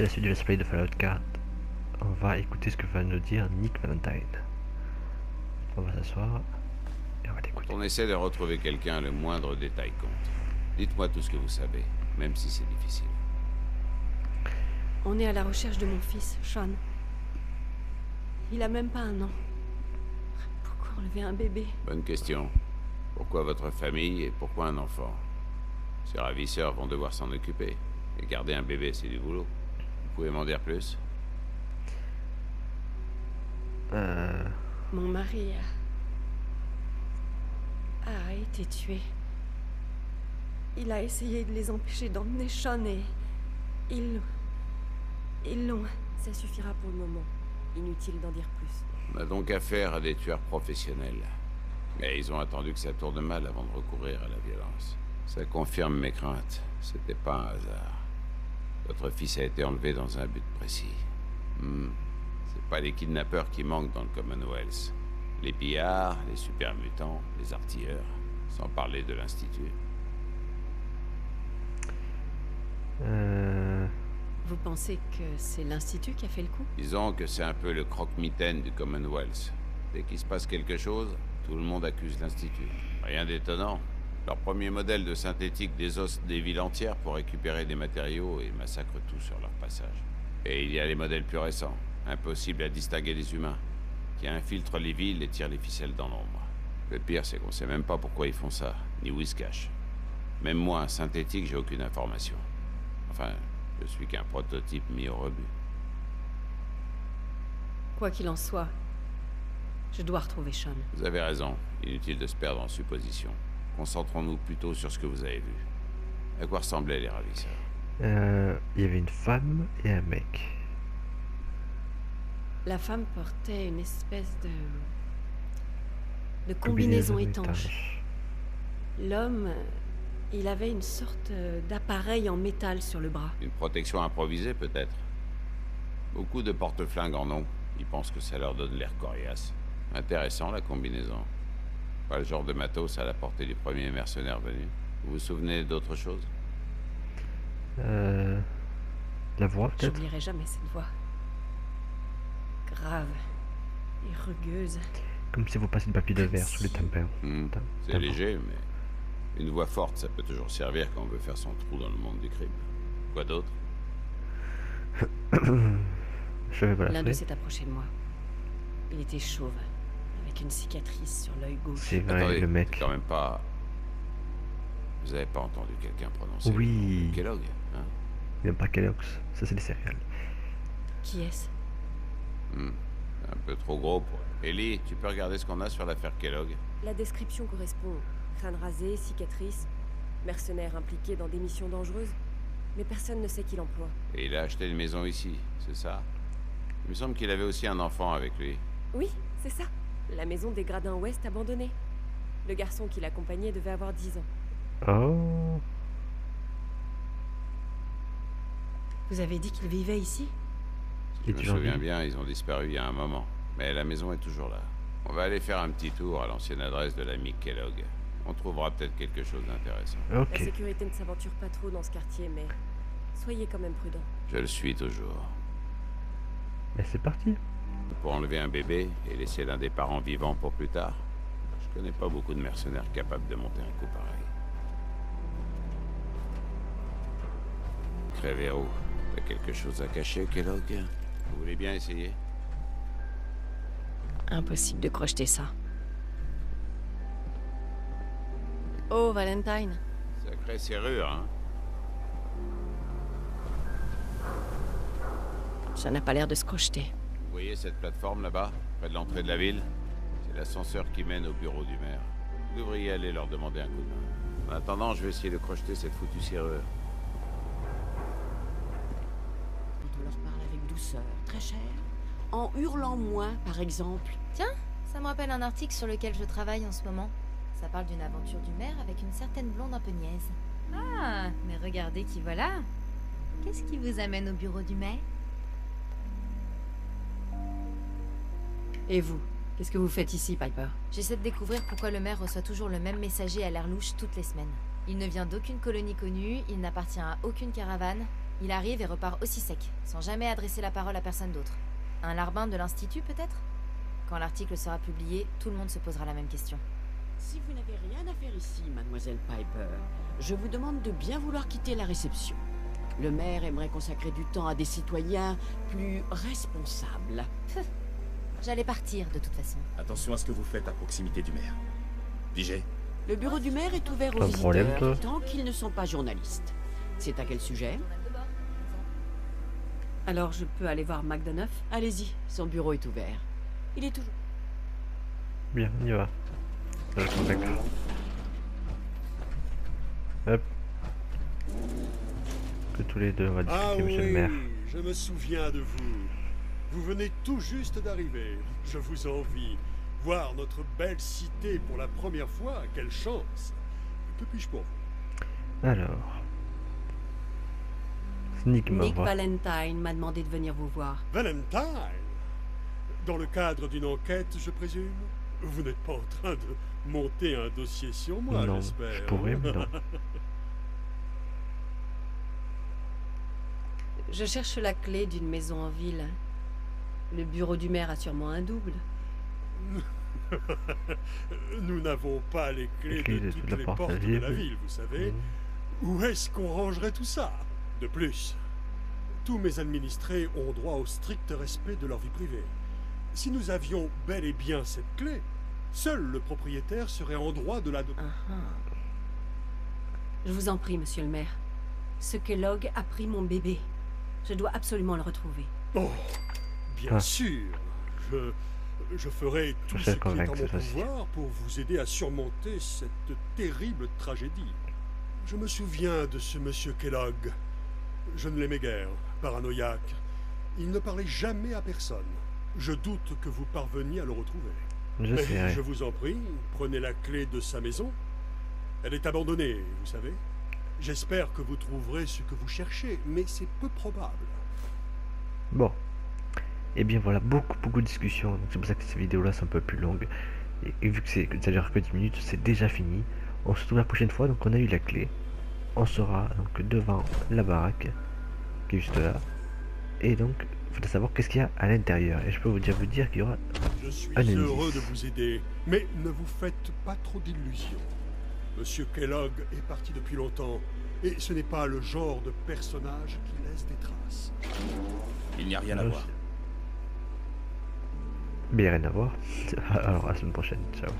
c'est la suite du let's play de Fallout 4. On va écouter ce que va nous dire Nick Valentine. On va s'asseoir et on va l'écouter. Quand on essaie de retrouver quelqu'un, le moindre détail compte. Dites-moi tout ce que vous savez, même si c'est difficile. On est à la recherche de mon fils, Sean. Il a même pas 1 an. Pourquoi enlever un bébé? Bonne question. Pourquoi votre famille et pourquoi un enfant? Ces ravisseurs vont devoir s'en occuper. Et garder un bébé, c'est du boulot. Vous pouvez m'en dire plus? Mon mari a été tué. Il a essayé de les empêcher d'emmener Sean et... Ils l'ont... Ça suffira pour le moment. Inutile d'en dire plus. On a donc affaire à des tueurs professionnels. Mais ils ont attendu que ça tourne mal avant de recourir à la violence. Ça confirme mes craintes. C'était pas un hasard. Votre fils a été enlevé dans un but précis. C'est pas les kidnappeurs qui manquent dans le Commonwealth. Les pillards, les super mutants, les artilleurs, sans parler de l'Institut. Vous pensez que c'est l'Institut qui a fait le coup? Disons que c'est un peu le croque-mitaine du Commonwealth. Dès qu'il se passe quelque chose, tout le monde accuse l'Institut. Rien d'étonnant. Leur premier modèle de synthétique désosse des villes entières pour récupérer des matériaux et massacre tout sur leur passage. Et il y a les modèles plus récents, impossibles à distinguer des humains, qui infiltrent les villes et tirent les ficelles dans l'ombre. Le pire, c'est qu'on sait même pas pourquoi ils font ça, ni où ils se cachent. Même moi, un synthétique, j'ai aucune information. Enfin, je suis qu'un prototype mis au rebut. Quoi qu'il en soit, je dois retrouver Sean. Vous avez raison, inutile de se perdre en suppositions. Concentrons-nous plutôt sur ce que vous avez vu. À quoi ressemblaient les ravisseurs? Il y avait une femme et un mec. La femme portait une espèce de combinaison étanche. L'homme, il avait une sorte d'appareil en métal sur le bras. Une protection improvisée, peut-être. Beaucoup de porte-flingues en ont. Ils pensent que ça leur donne l'air coriace. Intéressant, la combinaison. Pas le genre de matos à la portée du premier mercenaire venu. Vous vous souvenez d'autre chose? La voix, peut-être? J'oublierai jamais cette voix. Grave et rugueuse. Comme si vous passiez de papier de verre sous les tympans. C'est léger, mais une voix forte, ça peut toujours servir quand on veut faire son trou dans le monde du crime. Quoi d'autre? Je vais voilà. L'un d'eux s'est approché de moi. Il était chauve, avec une cicatrice sur l'œil gauche. C'est vrai, attendez, le mec. quand même pas... Vous avez pas entendu quelqu'un prononcer Oui. le nom de Kellogg, hein? Il n'aime pas Kellogg's. Ça, c'est des céréales. Qui est-ce? Un peu trop gros pour... Ellie, tu peux regarder ce qu'on a sur l'affaire Kellogg? La description correspond. Crâne rasé, cicatrice, mercenaire impliqué dans des missions dangereuses. Mais personne ne sait qui l'emploie. Et il a acheté une maison ici, c'est ça? Il me semble qu'il avait aussi un enfant avec lui. Oui, c'est ça. La maison des Gradins Ouest abandonnée. Le garçon qui l'accompagnait devait avoir 10 ans. Oh. Vous avez dit qu'il vivait ici? Si je me souviens bien, ils ont disparu il y a un moment. Mais la maison est toujours là. On va aller faire un petit tour à l'ancienne adresse de l'ami Kellogg. On trouvera peut-être quelque chose d'intéressant. Ok. La sécurité ne s'aventure pas trop dans ce quartier, mais soyez quand même prudents. Je le suis toujours. Mais c'est parti. Pour enlever un bébé et laisser l'un des parents vivants pour plus tard, je connais pas beaucoup de mercenaires capables de monter un coup pareil. Crévero, t'as quelque chose à cacher, Kellogg? Vous voulez bien essayer? Impossible de crocheter ça. Oh, Valentine. Sacrée serrure, hein? Ça n'a pas l'air de se crocheter. Vous voyez cette plateforme là-bas, près de l'entrée de la ville? C'est l'ascenseur qui mène au bureau du maire. Vous devriez aller leur demander un coup de main. En attendant, je vais essayer de crocheter cette foutue serrure. Quand on leur parle avec douceur, très cher, en hurlant moins, par exemple. Tiens, ça me rappelle un article sur lequel je travaille en ce moment. Ça parle d'une aventure du maire avec une certaine blonde un peu niaise. Ah, mais regardez qui voilà. Qu'est-ce qui vous amène au bureau du maire? Et vous? Qu'est-ce que vous faites ici, Piper? J'essaie de découvrir pourquoi le maire reçoit toujours le même messager à l'air louche toutes les semaines. Il ne vient d'aucune colonie connue, il n'appartient à aucune caravane. Il arrive et repart aussi sec, sans jamais adresser la parole à personne d'autre. Un larbin de l'Institut, peut-être? Quand l'article sera publié, tout le monde se posera la même question. Si vous n'avez rien à faire ici, mademoiselle Piper, je vous demande de bien vouloir quitter la réception. Le maire aimerait consacrer du temps à des citoyens plus responsables. J'allais partir, de toute façon. Attention à ce que vous faites à proximité du maire. Vigée. Le bureau du maire est ouvert aux Pas de problème, visiteurs toi. tant qu'ils ne sont pas journalistes. C'est à quel sujet? Alors je peux aller voir McDonough? Allez-y, son bureau est ouvert. Il est toujours... Bien, on y va. Je le contacte. Hop. Que tous les deux, on va discuter, Ah monsieur le oui, maire. je me souviens de vous. Vous venez tout juste d'arriver. Je vous envie. Voir notre belle cité pour la première fois, quelle chance. Que puis-je pour vous? Alors. Nick Nick m'envoie. Valentine m'a demandé de venir vous voir. Valentine? Dans le cadre d'une enquête, je présume? Vous n'êtes pas en train de monter un dossier sur moi, Non, j'espère. je pourrais, mais non. Je cherche la clé d'une maison en ville. Le bureau du maire a sûrement un double. Nous n'avons pas les clés de toutes les portes de la ville, vous savez. Où est-ce qu'on rangerait tout ça? De plus, tous mes administrés ont droit au strict respect de leur vie privée. Si nous avions bel et bien cette clé, seul le propriétaire serait en droit de la... Je vous en prie, monsieur le maire. Ce Kellogg a pris mon bébé. Je dois absolument le retrouver. Oh, bien sûr. Je ferai tout Je ce sais qui est en convaincre, mon cette fois-ci. pouvoir pour vous aider à surmonter cette terrible tragédie. Je me souviens de ce monsieur Kellogg. Je ne l'aimais guère, paranoïaque. Il ne parlait jamais à personne. Je doute que vous parveniez à le retrouver. Je Mais sais. je vous en prie, prenez la clé de sa maison. Elle est abandonnée, vous savez. J'espère que vous trouverez ce que vous cherchez, mais c'est peu probable. Bon. Et bien voilà, beaucoup de discussions. Donc c'est pour ça que ces vidéos-là sont un peu plus longues. Et vu que ça dure que 10 minutes, c'est déjà fini. On se retrouve la prochaine fois. Donc on a eu la clé. On sera donc devant la baraque qui est juste là. Et donc, il faudra savoir qu'est-ce qu'il y a à l'intérieur. Et je peux vous dire qu'il y aura Je suis un indice. heureux de vous aider, mais ne vous faites pas trop d'illusions. Monsieur Kellogg est parti depuis longtemps, et ce n'est pas le genre de personnage qui laisse des traces. Il n'y a rien à voir. Mais il n'y a rien à voir. Alors à la semaine prochaine. Ciao.